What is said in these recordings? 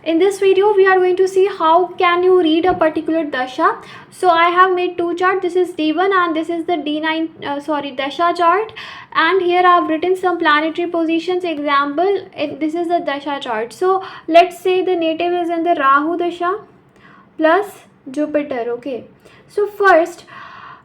In this video we are going to see how can you read a particular dasha. So I have made two charts. This is D1 and this is the D9 dasha chart, and here I have written some planetary positions. Example, this is the dasha chart. So let's say the native is in the Rahu dasha plus Jupiter. Okay, so first,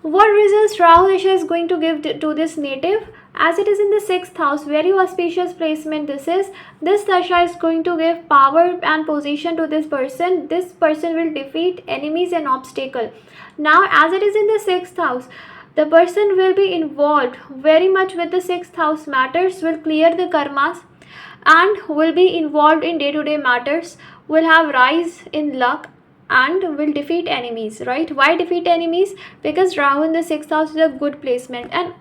what results Rahu Dasha is going to give to this native? As it is in the 6th house, very auspicious placement this is. This Dasha is going to give power and position to this person. This person will defeat enemies and obstacle. Now, as it is in the 6th house, the person will be involved very much with the 6th house matters, will clear the karmas, and will be involved in day-to-day matters, will have rise in luck, and will defeat enemies, right? Why defeat enemies? Because Rahu in the 6th house is a good placement, and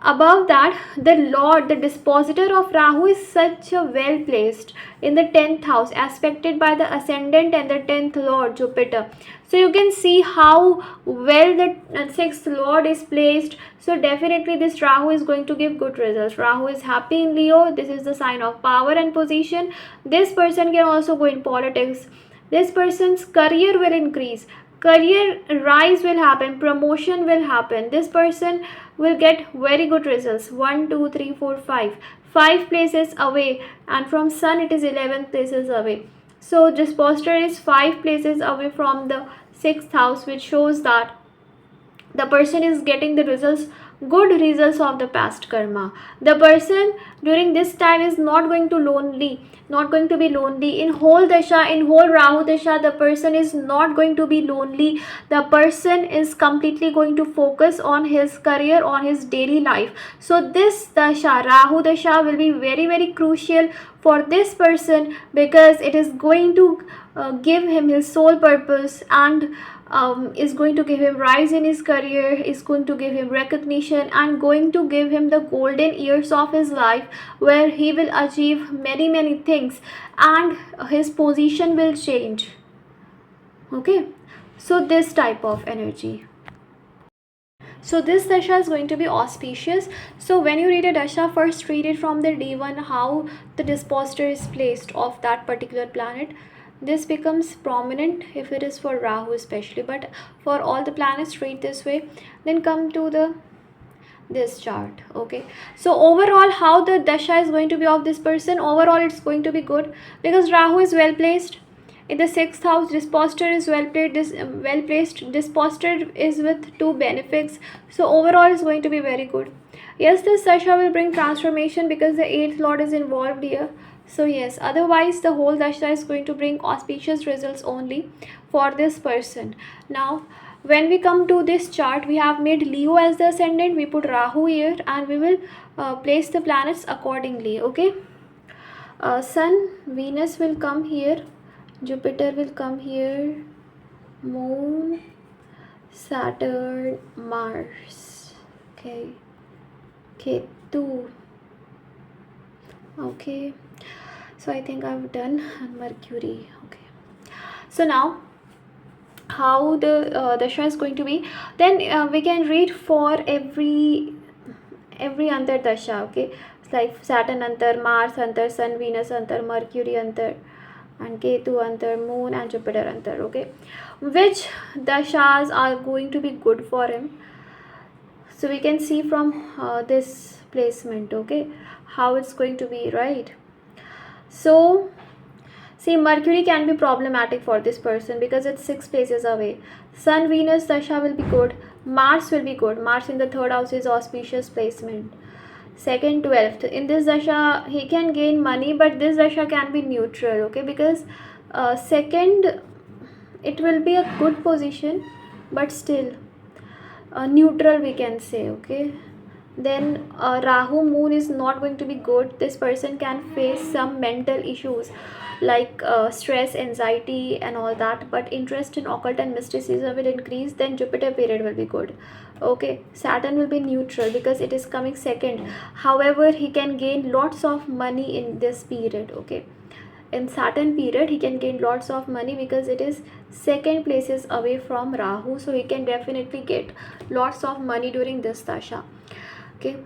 above that, the lord, the dispositor of Rahu is such a well placed in the 10th house, aspected by the ascendant and the 10th lord Jupiter. So you can see how well the 6th lord is placed. So definitely this Rahu is going to give good results. Rahu is happy in Leo. This is the sign of power and position. This person can also go in politics. This person's career will increase, career rise will happen, promotion will happen. This person will get very good results. 1 2 3 4 5 places away, and from sun it is 11 places away. So this poster is 5 places away from the 6th house, which shows that the person is getting the results, good results of the past karma. The person during this time is not going to be lonely in whole dasha, in whole Rahu dasha. The person is not going to be lonely. The person is completely going to focus on his career, on his daily life. So this dasha, Rahu dasha, will be very very crucial for this person, because it is going to give him his sole purpose, and is going to give him rise in his career, is going to give him recognition, and going to give him the golden years of his life, where he will achieve many things, and his position will change. Okay, so this type of energy. So this dasha is going to be auspicious. So when you read a dasha, first read it from the D1, how the dispositor is placed of that particular planet. This becomes prominent if it is for Rahu especially, but for all the planets read this way. Then come to this chart. Okay, so overall how the dasha is going to be of this person, overall it's going to be good, because Rahu is well placed in the 6th house. Dispositor is well placed. Dispositor is with 2 benefics, so overall is going to be very good. Yes, this dasha will bring transformation because the 8th lord is involved here. So yes, otherwise the whole dasha is going to bring auspicious results only for this person. Now when we come to this chart, we have made Leo as the ascendant, we put Rahu here, and we will place the planets accordingly. Okay, Sun, Venus will come here, Jupiter will come here, Moon, Saturn, Mars, okay, Ketu. Okay, so I think I've done Mercury. Okay, so now how the dasha is going to be, then we can read for every antar dasha. Okay, it's like Saturn antar, Mars antar, Sun Venus antar, Mercury antar, and Ketu antar, Moon and Jupiter antar. Okay, which dashas are going to be good for him? So we can see from this placement, okay, how it's going to be, right? So see, Mercury can be problematic for this person because it's 6 places away. Sun Venus dasha will be good. Mars will be good. Mars in the 3rd house is auspicious placement. 2nd, 12th. In this dasha, he can gain money, but this dasha can be neutral, okay, because 2nd, it will be a good position, but still neutral we can say. Okay, then Rahu Moon is not going to be good. This person can face some mental issues like stress, anxiety and all that, but interest in occult and mysticism will increase. Then Jupiter period will be good. Okay, Saturn will be neutral because it is coming 2nd. However, he can gain lots of money in this period. Okay, in Saturn period he can gain lots of money because it is 2nd places away from Rahu, so he can definitely get lots of money during this dasha. Okay,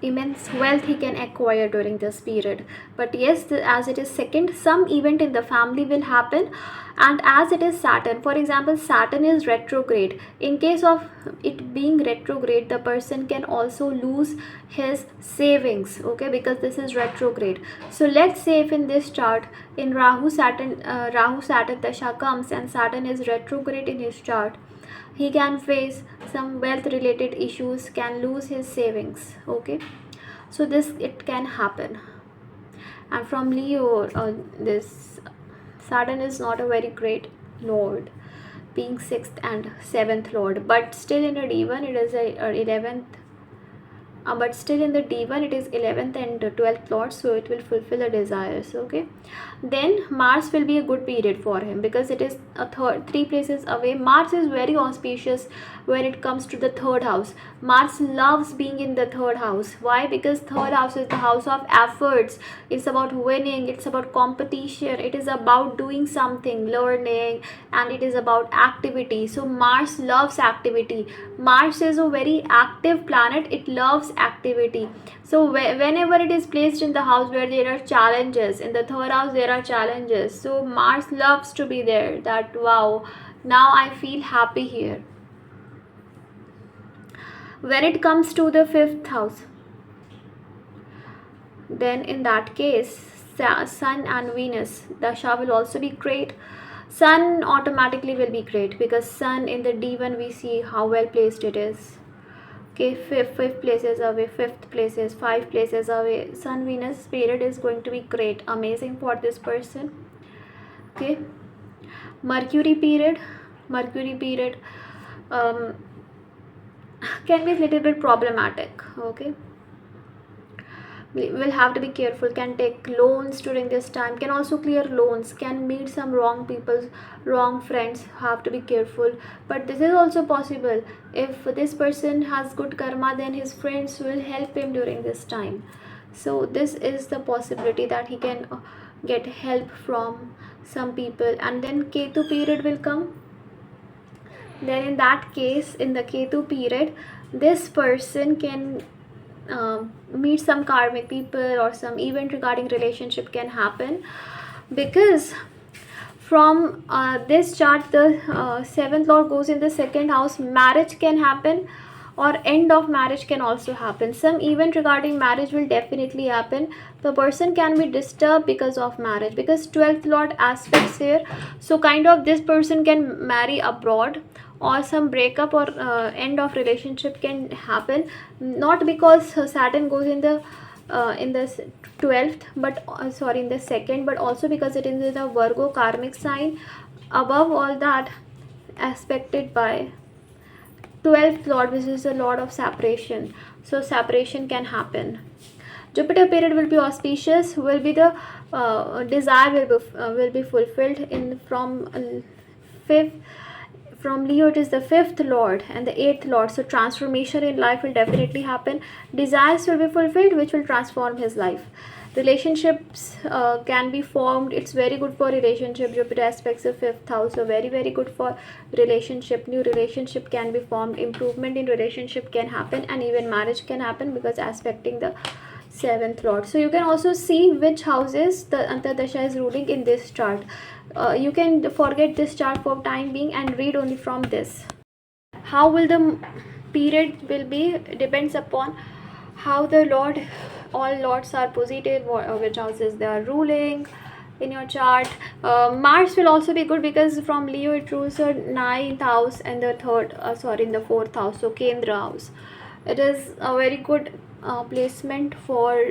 immense wealth he can acquire during this period. But yes, as it is second, some event in the family will happen. And as it is Saturn, for example, Saturn is retrograde. In case of it being retrograde, the person can also lose his savings, okay, because this is retrograde. So let's say if in this chart, in Rahu Saturn Dasha comes and Saturn is retrograde in his chart, he can face some wealth related issues, can lose his savings, okay. So this, it can happen. And from Leo, this Saturn is not a very great lord, being 6th and 7th lord, but still in a D1 it is a 11th, but still in the D1 it is 11th and 12th lord, so it will fulfill the desires, okay. Then Mars will be a good period for him because it is a third, 3 places away. Mars is very auspicious when it comes to the third house. Mars loves being in the third house. Why? Because third house is the house of efforts. It's about winning, it's about competition, it is about doing something, learning, and it is about activity. So Mars loves activity. Mars is a very active planet, it loves activity. So whenever it is placed in the house where there are challenges, in the third house there are challenges, so Mars loves to be there, that wow, now I feel happy here. When it comes to the 5th house, then in that case Sun and Venus Dasha will also be great. Sun automatically will be great because Sun in the D1 we see how well placed it is. Okay, fifth places away, 5th places, 5 places away. Sun Venus period is going to be great, amazing for this person. Okay, Mercury period can be a little bit problematic, okay. We will have to be careful, can take loans during this time, can also clear loans, can meet some wrong people, wrong friends, have to be careful. But this is also possible, if this person has good karma, then his friends will help him during this time. So this is the possibility that he can get help from some people. And then Ketu period will come. Then in that case, in the Ketu period, this person can meet some karmic people, or some event regarding relationship can happen, because from this chart the 7th lord goes in the 2nd house. Marriage can happen, or end of marriage can also happen. Some event regarding marriage will definitely happen. The person can be disturbed because of marriage, because 12th lord aspects here, so kind of this person can marry abroad, or some breakup or end of relationship can happen, not because Saturn goes in the 12th, but in the 2nd, but also because it is in the Virgo karmic sign. Above all that, aspected by 12th lord, which is the lord of separation, so separation can happen. Jupiter period will be auspicious, will be the desire will be fulfilled in from Leo. It is the 5th lord and the 8th lord, so transformation in life will definitely happen. Desires will be fulfilled, which will transform his life. Relationships can be formed. It's very good for relationship. Jupiter aspects the 5th house, so very very good for relationship. New relationship can be formed, improvement in relationship can happen, and even marriage can happen because aspecting the 7th lord. So you can also see which houses the Antardasha is ruling in this chart. You can forget this chart for time being and read only from this. How will the period will be depends upon how the lord, all lords are posited, which houses they are ruling in your chart. Mars will also be good because from Leo it rules the 9th house and the in the 4th house, so Kendra house. It is a very good placement for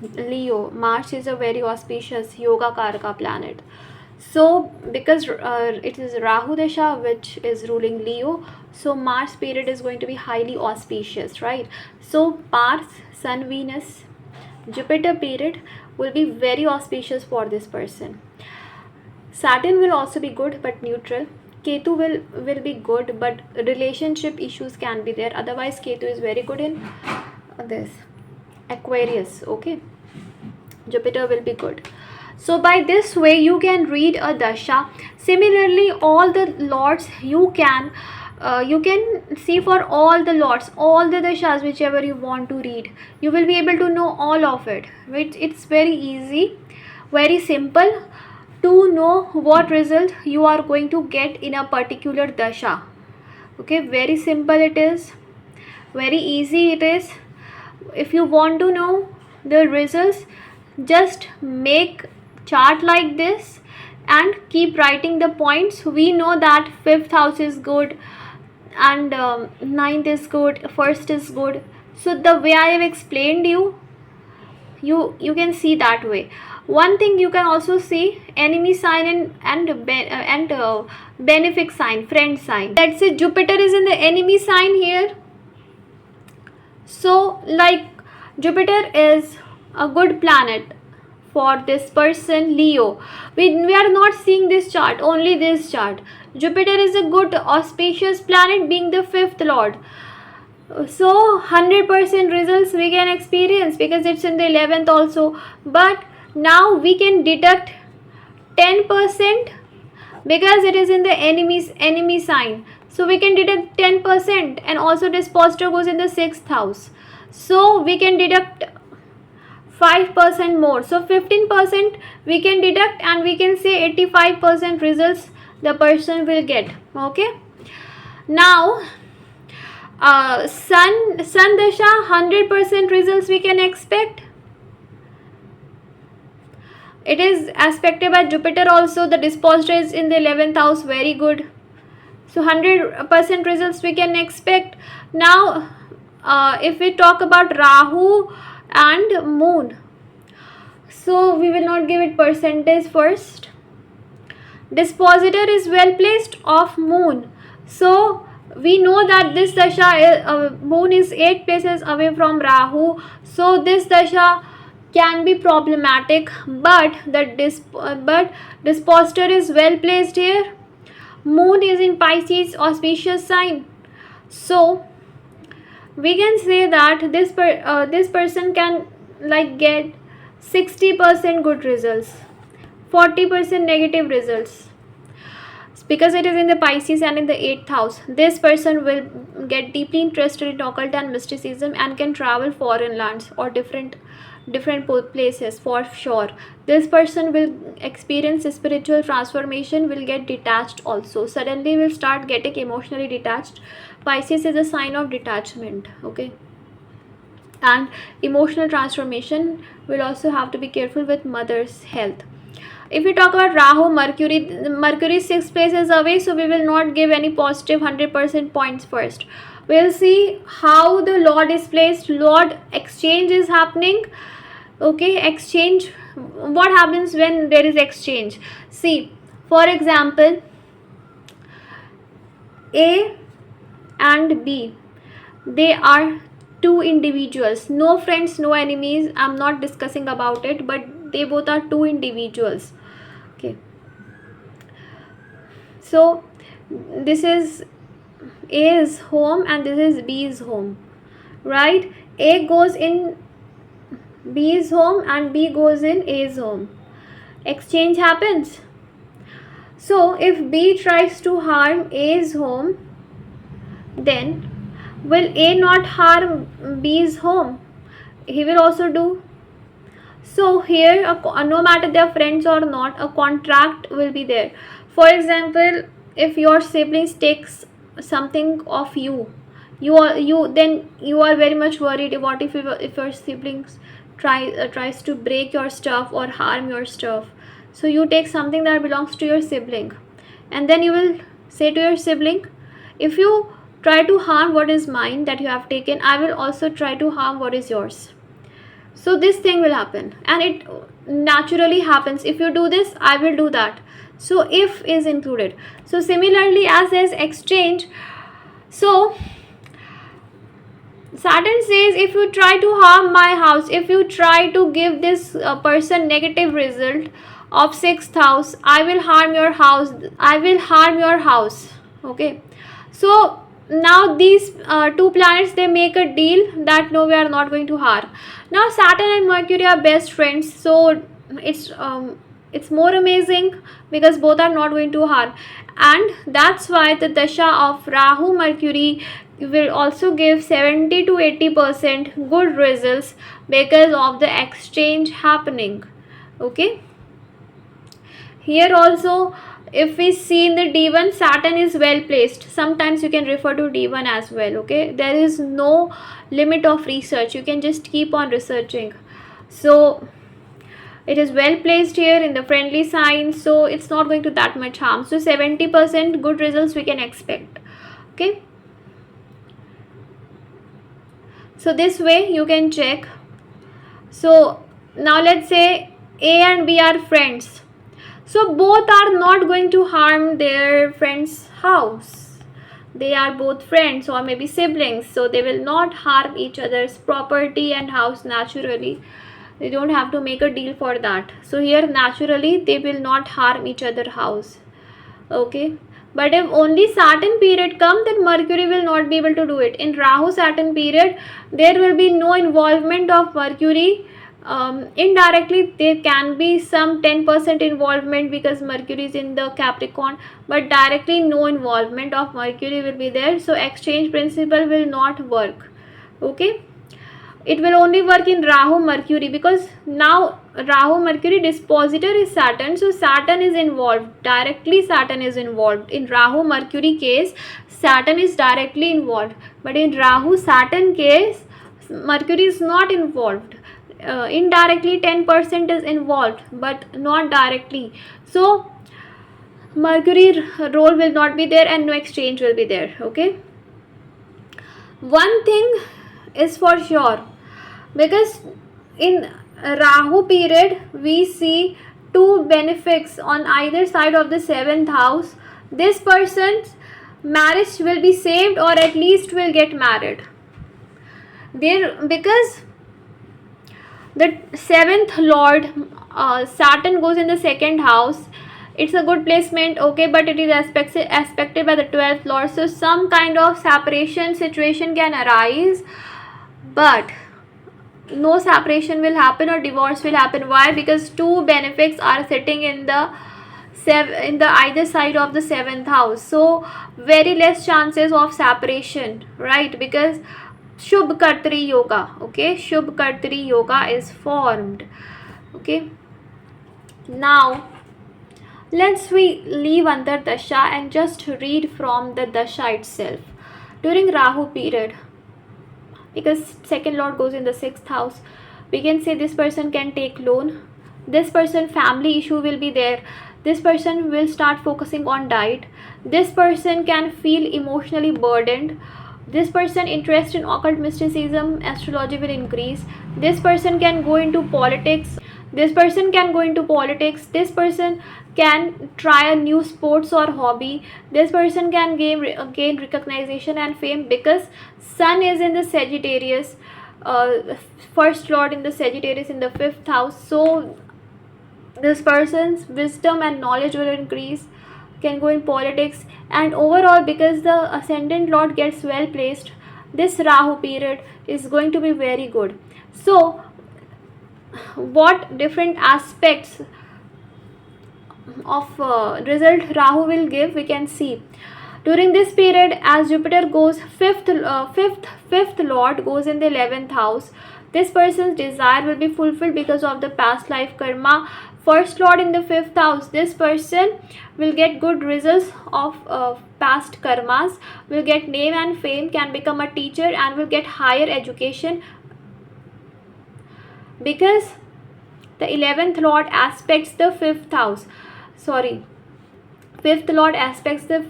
Leo. Mars is a very auspicious yoga karaka planet. So because it is Rahu Dasha which is ruling Leo, so Mars period is going to be highly auspicious, right? So Mars, Sun, Venus, Jupiter period will be very auspicious for this person. Saturn will also be good but neutral. Ketu will be good, but relationship issues can be there. Otherwise Ketu is very good in this Aquarius, okay. Jupiter will be good. So by this way you can read a dasha. Similarly, all the lords you can you can see for all the lots, all the dashas, whichever you want to read. You will be able to know all of it. It's very easy, very simple to know what result you are going to get in a particular dasha. Okay, very simple it is, very easy it is. If you want to know the results, just make chart like this and keep writing the points. We know that 5th house is good and 9th is good, 1st is good. So the way I have explained you can see that way. One thing you can also see enemy sign and benefic sign, friend sign. Let's say Jupiter is in the enemy sign here. So like Jupiter is a good planet for this person Leo. We are not seeing this chart, only this chart. Jupiter is a good auspicious planet, being the 5th lord. So 100% results we can experience because it's in the 11th also. But now we can deduct 10% because it is in the enemy sign. So we can deduct 10%, and also this posture goes in the 6th house. So we can deduct 5% more. So 15% we can deduct, and we can say 85% results the person will get. Okay. Now sun dasha, 100% results we can expect. It is aspected by Jupiter also. The disposture is in the 11th house, very good. So 100% results we can expect. Now if we talk about Rahu and Moon, so we will not give it percentage first. Dispositor is well placed of Moon. So we know that this dasha, Moon is 8 places away from Rahu. So this dasha can be problematic, but dispositor is well placed here. Moon is in Pisces, auspicious sign. So we can say that this person can like get 60% good results, 40% negative results, because it is in the Pisces and in the 8th house. This person will get deeply interested in occult and mysticism and can travel foreign lands or different places for sure. This person will experience spiritual transformation, will get detached also. Suddenly will start getting emotionally detached. Pisces is a sign of detachment. Okay. And emotional transformation, will also have to be careful with mother's health. If we talk about Rahu, Mercury is 6 places away, so we will not give any positive 100% points first. We'll see how the Lord is placed. Lord exchange is happening. Okay, exchange. What happens when there is exchange? See, for example, A and B, they are two individuals, no friends, no enemies. I'm not discussing about it, but they both are two individuals. Okay, so this is A's home and this is B's home, right? A goes in B's home and B goes in A's home. Exchange happens. So if B tries to harm A's home, then will A not harm B's home? He will also do. So here, no matter they are friends or not, a contract will be there. For example, if your siblings takes something of you are very much worried. What if your siblings tries to break your stuff or harm your stuff? So you take something that belongs to your sibling, and then you will say to your sibling, if you try to harm what is mine that you have taken, I will also try to harm what is yours. So this thing will happen, and it naturally happens. If you do this, I will do that. So if is included. So similarly, as there is exchange, so Saturn says, if you try to harm my house, if you try to give this person negative result of 6th house, I will harm your house. I will harm your house. Okay. So now these two planets, they make a deal that no, we are not going to harm. Now Saturn and Mercury are best friends. So it's it's more amazing because both are not going to harm. And that's why the dasha of Rahu Mercury will also give 70 to 80% good results because of the exchange happening. Okay, here also if we see in the D1, Saturn is well placed. Sometimes you can refer to D1 as well. Okay, there is no limit of research, you can just keep on researching. So it is well placed here in the friendly sign, so it's not going to that much harm. So 70% good results we can expect. Okay, so this way you can check. So now let's say A and B are friends, so both are not going to harm their friend's house. They are both friends or maybe siblings, so they will not harm each other's property and house naturally. They don't have to make a deal for that. So here naturally they will not harm each other house. Okay, but if only Saturn period come, then Mercury will not be able to do it. In Rahu Saturn period, there will be no involvement of Mercury. Indirectly there can be some 10% involvement because Mercury is in the Capricorn, but directly no involvement of Mercury will be there, so exchange principle will not work. Okay, it will only work in Rahu Mercury because now Rahu Mercury dispositor is Saturn, so Saturn is involved directly. Saturn is involved in Rahu Mercury case. Saturn is directly involved, but in Rahu Saturn case Mercury is not involved. Indirectly 10% is involved but not directly, so Mercury role will not be there and no exchange will be there. Okay, one thing is for sure, because in Rahu period we see two benefits on either side of the 7th house. This person's marriage will be saved or at least will get married there, because the 7th lord Saturn goes in the 2nd house. It's a good placement, okay, but it is aspected by the 12th lord, so some kind of separation situation can arise, but no separation will happen or divorce will happen. Why? Because two benefits are sitting in the either side of the 7th house, so very less chances of separation, right? Because Shubh Kartri Yoga, okay, Shubh Kartri Yoga is formed. Okay, now let's we leave under Dasha and just read from the Dasha itself. During Rahu period, because 2nd lord goes in the 6th house, we can say this person can take loan, this person family issue will be there, this person will start focusing on diet, this person can feel emotionally burdened, this person interest in occult mysticism, astrology will increase, this person can go into politics, this person can try a new sports or hobby, this person can gain recognition and fame, because sun is in the Sagittarius, first lord in the Sagittarius in the 5th house, so this person's wisdom and knowledge will increase, can go in politics, and overall because the ascendant lord gets well placed, this Rahu period is going to be very good. So what different aspects of result Rahu will give, we can see. During this period, as Jupiter goes fifth lord goes in the 11th house, this person's desire will be fulfilled because of the past life karma. First lord in the 5th house, this person will get good results of past karmas, will get name and fame, can become a teacher and will get higher education, because the 11th lord aspects the 5th house. 5th lord aspects the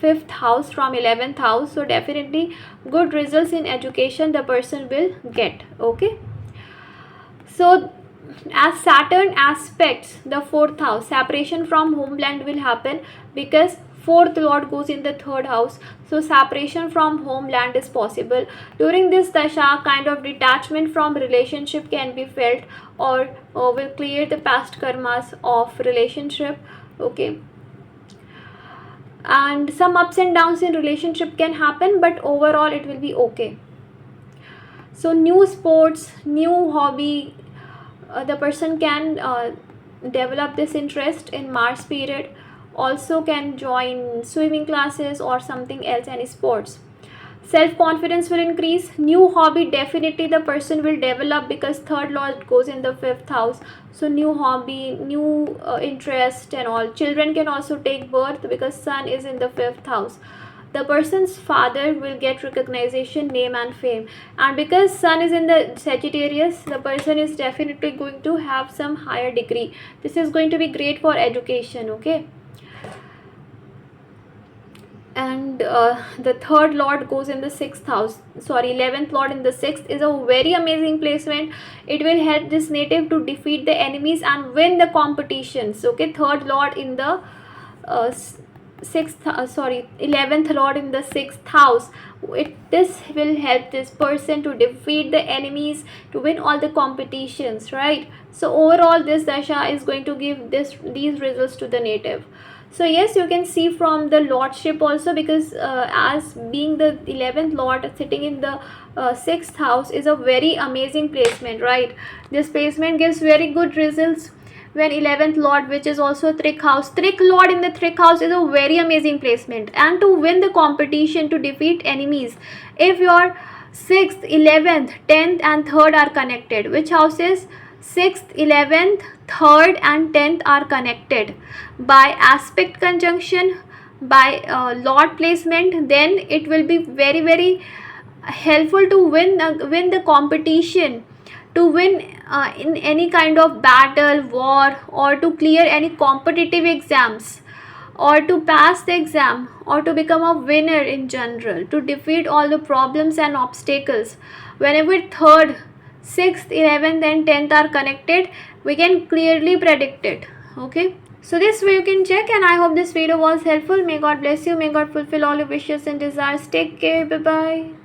5th house from 11th house, so definitely good results in education the person will get. Okay, so as Saturn aspects the 4th house, separation from homeland will happen because 4th lord goes in the 3rd house, so separation from homeland is possible. During this dasha, kind of detachment from relationship can be felt, or will clear the past karmas of relationship. Okay, and some ups and downs in relationship can happen, but overall it will be okay. So new sports, new hobby, the person can develop this interest in Mars period. Also can join swimming classes or something else, any sports. Self confidence will increase. New hobby definitely the person will develop, because third lord goes in the fifth house. So new hobby, new interest and all. Children can also take birth because sun is in the fifth house. The person's father will get recognition, name and fame. And because sun is in the Sagittarius, the person is definitely going to have some higher degree. This is going to be great for education. Okay. And the third lord goes in the 11th lord in the sixth, is a very amazing placement. It will help this native to defeat the enemies and win the competitions. Okay, third lord in the 11th lord in the sixth house. This will help this person to defeat the enemies, to win all the competitions, right? So overall this dasha is going to give these results to the native. So yes, you can see from the lordship also, because as being the 11th lord sitting in the 6th house is a very amazing placement, right? This placement gives very good results. When 11th lord, which is also trick lord in the trick house, is a very amazing placement. And to win the competition, to defeat enemies, if your 6th, 11th, 10th and 3rd are connected, which houses 6th, 11th, 3rd and 10th are connected by aspect conjunction, by lord placement, then it will be very, very helpful to win the competition, to win in any kind of battle, war, or to clear any competitive exams, or to pass the exam, or to become a winner in general, to defeat all the problems and obstacles. Whenever 3rd, 6th, 11th and 10th are connected, we can clearly predict it. Okay, so this way you can check, and I hope this video was helpful. May God bless you, may God fulfill all your wishes and desires. Take care, bye bye.